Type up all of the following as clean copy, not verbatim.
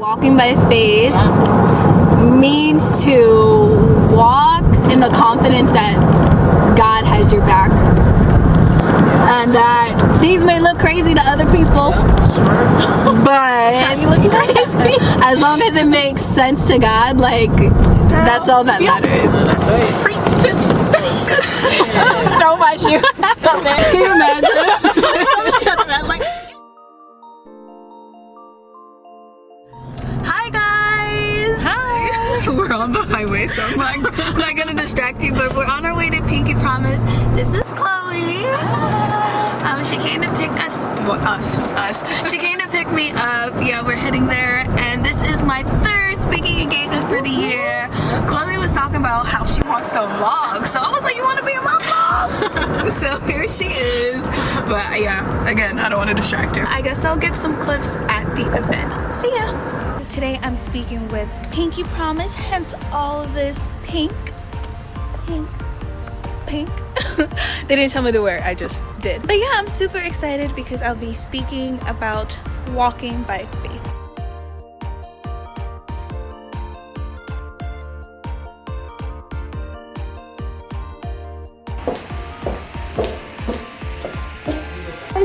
Walking by faith means to walk in the confidence that God has your back. And that things may look crazy to other people, but You look crazy. as long as it makes sense to God, like, that's all that matters. Throw my shoe. Can you imagine? Hi guys! Hi. We're on the highway, so I'm not gonna distract you, but we're on our way to Pinky Promise. This is Chloe. She came to pick us. Well, who's us? She came to pick me up. Yeah, we're heading there, and this is my third speaking engagement for the year. Chloe was talking about how she wants to vlog, so I was like, "You want to be in my vlog?" So here she is. But yeah, again, I don't want to distract her. I guess I'll get some clips at the event. See ya. Today I'm speaking with Pinky Promise, hence all of this pink. They didn't tell me to wear it, I just did. But yeah, I'm super excited because I'll be speaking about walking by faith.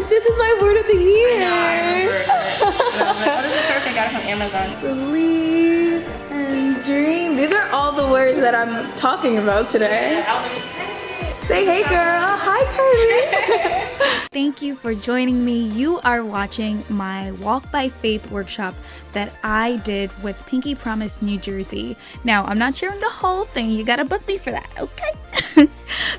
This is my word of the year. What is the perfect? I got it from Amazon. Believe and dream. These are all the words that I'm talking about today. Say hey girl. Hi Kylie. Thank you for joining me. You are watching my Walk by Faith workshop that I did with Pinky Promise, New Jersey. Now, I'm not sharing the whole thing. You gotta book me for that, okay?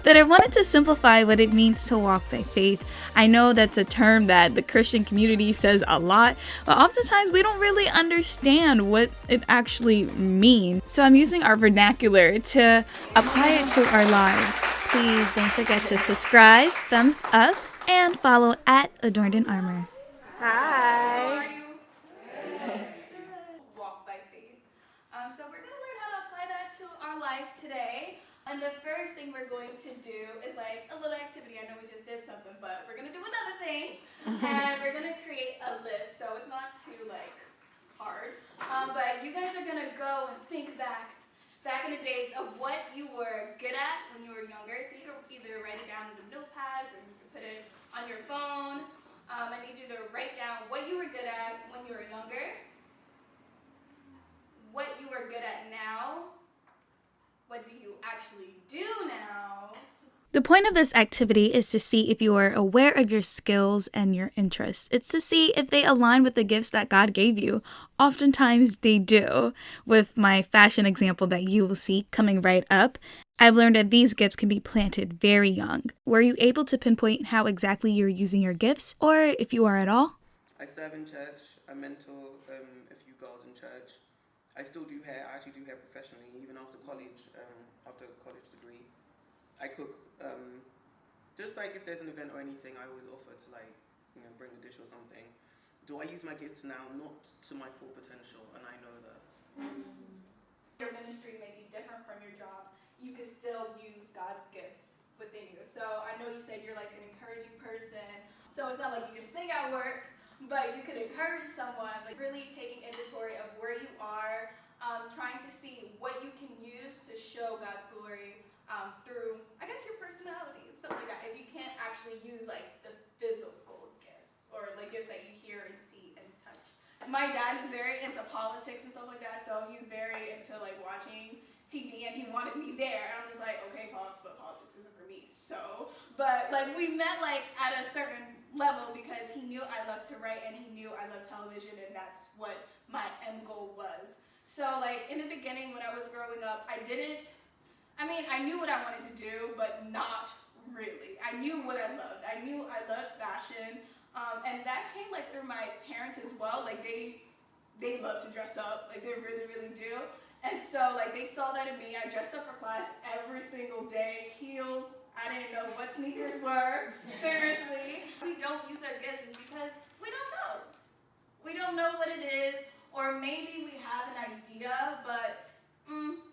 But I wanted to simplify what it means to walk by faith. I know that's a term that the Christian community says a lot, but oftentimes we don't really understand what it actually means. So I'm using our vernacular to apply it to our lives. Please don't forget to subscribe, thumbs up, and follow at adornedinarmor. Hi. Walk by faith. So we're going to learn how to apply that to our life today. And the first thing we're going to do is like a little activity. I know we just did something, but we're going to do another thing. And we're going to create a list. So it's not too like hard. But you guys are going to go and think back in the days of what you were good at when you were younger. So you can either write it down in the notepads or you can put it on your phone. I need you to write down what you were good at when you were younger, what you are good at now, what do you actually do now. The point of this activity is to see if you are aware of your skills and your interests. It's to see if they align with the gifts that God gave you. Oftentimes they do. With my fashion example that you will see coming right up, I've learned that these gifts can be planted very young. Were you able to pinpoint how exactly you're using your gifts, or if you are at all? I serve in church. I mentor a few girls in church. I still do hair. I actually do hair professionally, even after college, after a college degree. I cook. Just like if there's an event or anything, I always offer to bring a dish or something. Do I use my gifts now? Not to my full potential, and I know that. Your ministry may be different from your job. You can still use God's gifts within you. So I know you said you're like an encouraging person. So it's not like you can sing at work, but you could encourage someone, like really taking inventory of where you are, trying to see what you can use to show God's glory through, I guess, your personality and stuff like that. If you can't actually use like the physical gifts or like gifts that you hear and see and touch. My dad is very into politics and stuff like that, so he's very into like watching TV and he wanted me there. And I'm just like, okay, but politics isn't for me. So, but like we met like at a certain level because he knew I loved to write and he knew I loved television and that's what my end goal was. So like in the beginning when I was growing up, I knew what I wanted to do, but not really. I knew what I loved. I knew I loved fashion. And that came like through my parents as well. Like they love to dress up. Like they really, really do. And so like they saw that in me. I dressed up for class every single day. Heels. I didn't know what sneakers were. Seriously. We don't use our gifts is because we don't know. We don't know what it is. Or maybe we have an idea, but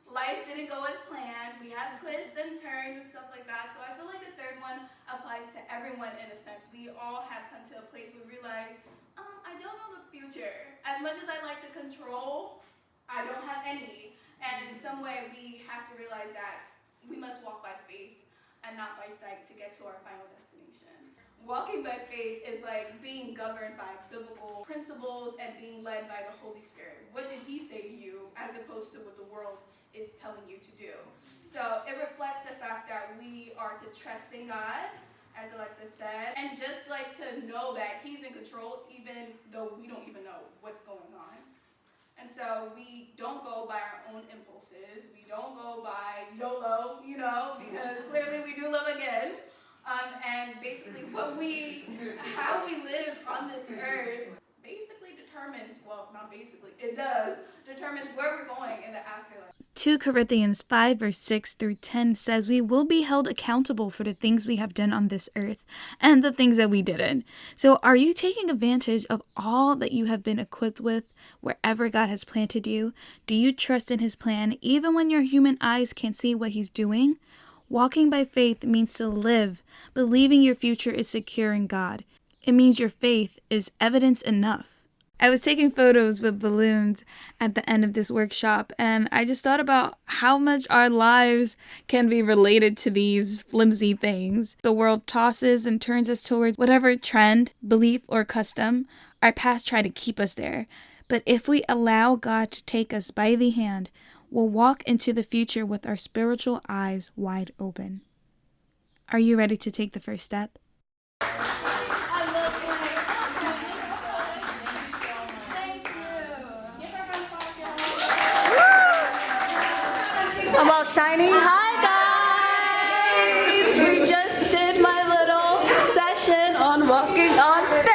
life didn't go as planned. We have twists and turns and stuff like that. So I feel like the third third one applies to everyone in a sense. We all have come to a place where we realize, I don't know the future. As much as I like to control, I don't have any. And in some way, we have to realize that we must walk by faith and not by sight to get to our final destination. Walking by faith is like being governed by biblical principles and being led by the Holy Spirit. What did he say to you as opposed to what the world is telling you to do? So it reflects the fact that we are to trust in God, as Alexa said, and just like to know that he's in control even though we don't even know what's going on. And so we don't go by our own impulses. We don't go by YOLO, because clearly we do live again. And basically how we live on this earth basically determines, well, not basically, it does, determines where we're going in the afterlife. 2 Corinthians 5 verse 6 through 10 says we will be held accountable for the things we have done on this earth and the things that we didn't. So are you taking advantage of all that you have been equipped with wherever God has planted you? Do you trust in his plan even when your human eyes can't see what he's doing? Walking by faith means to live, believing your future is secure in God. It means your faith is evidence enough. I was taking photos with balloons at the end of this workshop, and I just thought about how much our lives can be related to these flimsy things. The world tosses and turns us towards whatever trend, belief, or custom our past try to keep us there. But if we allow God to take us by the hand, we'll walk into the future with our spiritual eyes wide open. Are you ready to take the first step? I'm all shiny. Hi guys! We just did my little session on walking on faith.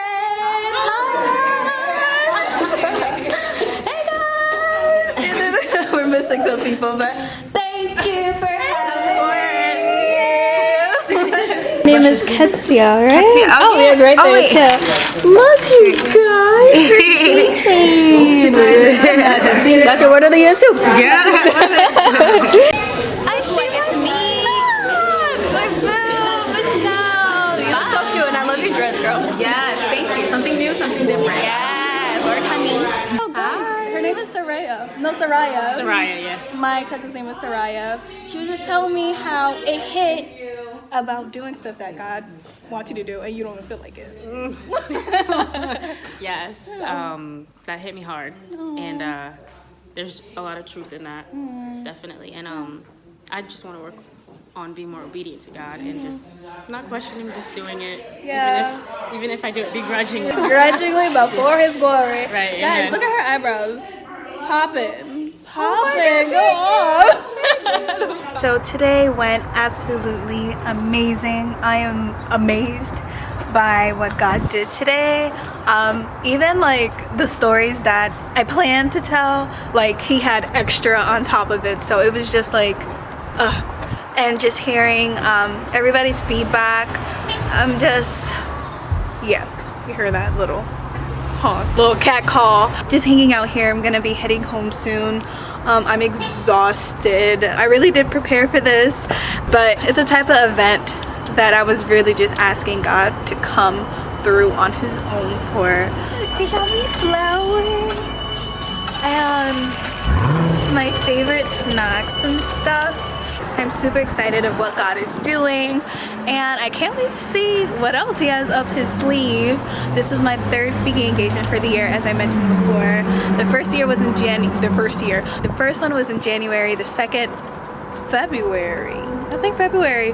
Hey guys! We're missing some people, but thank you for having me. Name is Ketsia, right? Ketsia. Oh, yeah, it's right there too. Look, you guys. See, Dr. What are they into? Yeah. I see get to meet my boo, Michelle. You look so cute, and I love your dress, girl. Yes, thank you. Something new, something different. Yes, work on me. Oh, guys, her name is Soraya. No, Soraya. Soraya, yeah. My cousin's name is Soraya. She was just telling me how it hit about doing stuff that God wants you to do, and you don't even feel like it. Yes, that hit me hard, and there's a lot of truth in that, definitely. And I just want to work on being more obedient to God and just not questioning Him, just doing it. Yeah. Even if I do it begrudgingly. Grudgingly, but for His glory. Right. Guys, Amen. look at her eyebrows. Poppin'. Go on. So today went absolutely amazing. I am amazed by what God did today. Even like the stories that I planned to tell, like he had extra on top of it. So it was just like, and just hearing everybody's feedback. I'm just, yeah, you hear that little cat call. Just hanging out here. I'm gonna be heading home soon. I'm exhausted. I really did prepare for this, but it's a type of event that I was really just asking God to come through on his own for. They got me flowers and my favorite snacks and stuff. I'm super excited of what God is doing, and I can't wait to see what else he has up his sleeve. This is my third speaking engagement for the year, as I mentioned before. The first year was in The first one was in January. The second, February. I think February.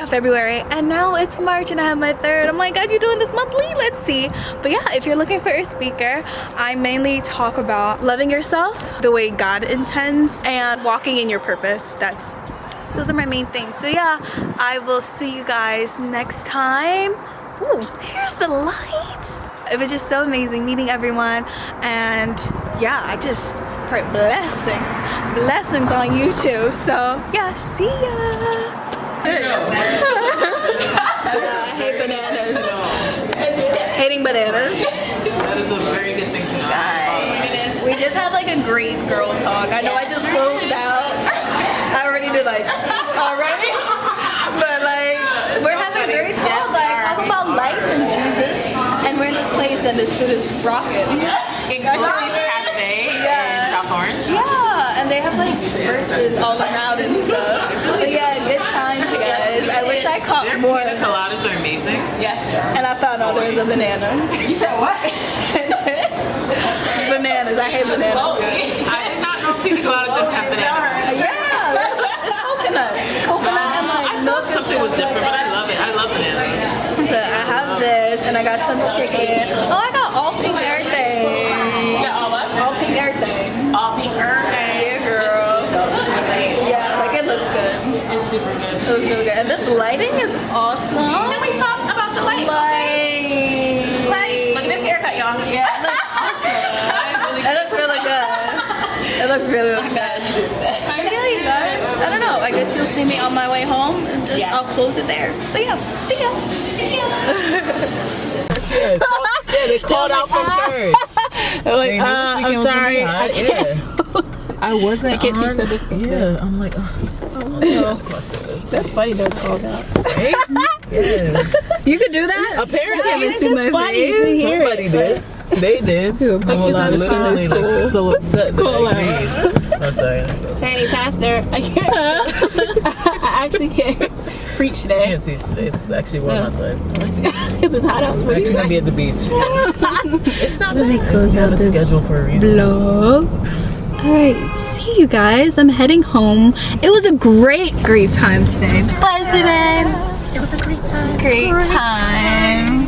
February. And now it's March and I have my third. I'm like, God, you're doing this monthly? Let's see. But yeah, if you're looking for a speaker, I mainly talk about loving yourself the way God intends and walking in your purpose. Those are my main things. So yeah, I will see you guys next time. Ooh, here's the lights. It was just so amazing meeting everyone, and yeah, I just pray blessings on you too. So yeah, see ya. I hate bananas. Hating bananas. That is a very good thing to know. Guys, we just had like a great girl talk. I know I just closed out. I already did but like and this food is rocking. Inclusive Cafe in South Orange. Yeah, and they have like verses all around and stuff. But yeah, good times, you guys. I wish I caught Their more. pina coladas are amazing. Yes, and I found out there was a banana. You said what? Bananas. I hate bananas. I did not know pina coladas didn't have bananas. Yeah, it's coconut. Coconut and like I milk. thought something was different, but I love it. I love bananas. But I have this, and I got some chicken. Oh, I got all pink everything. Yeah, all what? All pink everything. All pink Yeah, girl. Yeah, like it looks good. It's super good. It looks really good. And this lighting is awesome. Can we talk about the light? Look at this haircut, y'all. Yeah, it looks awesome. It looks really good. It looks really, really good. Yeah, you guys. I don't know. I guess you'll see me on my way home, and just I'll close it there. But yeah, see ya. Yes. Yeah, they called out from church. Like, I'm sorry. I wasn't. I can't see so this. Yeah, I'm like, oh. That's funny. They're called out. Right? Yeah. You could do that. Apparently, It's just funny. somebody did. They did. I'm like, literally like so upset that I agreed. I'm sorry. Hey, pastor, I can't. I actually can't preach I today. can't teach today. It's actually warm outside. Because it's hot out. I'm actually gonna be at the beach. It's not Let me bad. close We have out a this schedule for a reason. vlog. Alright, see you guys. I'm heading home. It was a great time today. Wasn't it? It was a great time. Great time.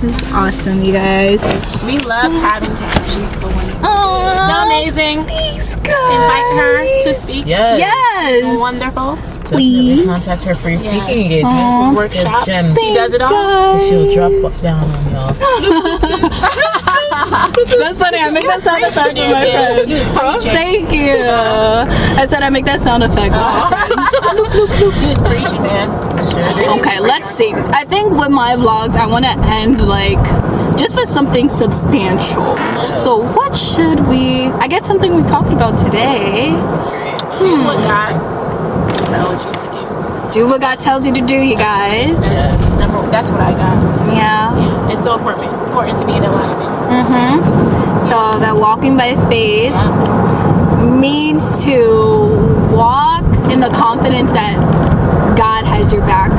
This is awesome, you guys. We love having Tarah. She's so wonderful. Aww, So amazing. thanks, guys. Invite her to speak. Yes. Yes. Wonderful. Definitely contact her for your speaking engagement. Workshops. Gem. She does it all. Guys. She'll drop down on y'all. That's funny. I make that sound effect with my friend. Thank you. I said I make that sound effect. She was preaching, man. Sure did. Okay, let's see. I think with my vlogs, I want to end like just with something substantial. So what should we? I guess something we talked about today. Do what God tells you to do. Do what God tells you to do, you guys. That's what I got. Yeah. It's so important to be in alignment. So that walking by faith means to walk in the confidence that God has your back.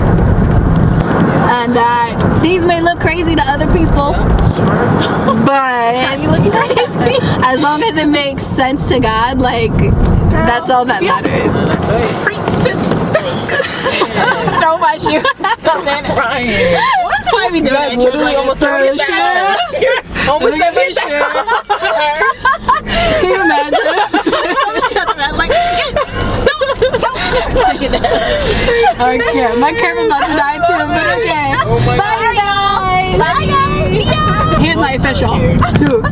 And that things may look crazy to other people, but You look crazy. as long as it makes sense to God, like that's all that matters. Throw my shoe. Ryan. That's why we do that. Literally almost throw the shoe. Almost got my shit. Can you imagine? Okay, my camera's about to die too, but okay. Oh my Bye, guys. Bye, guys. Here's my official. Dude.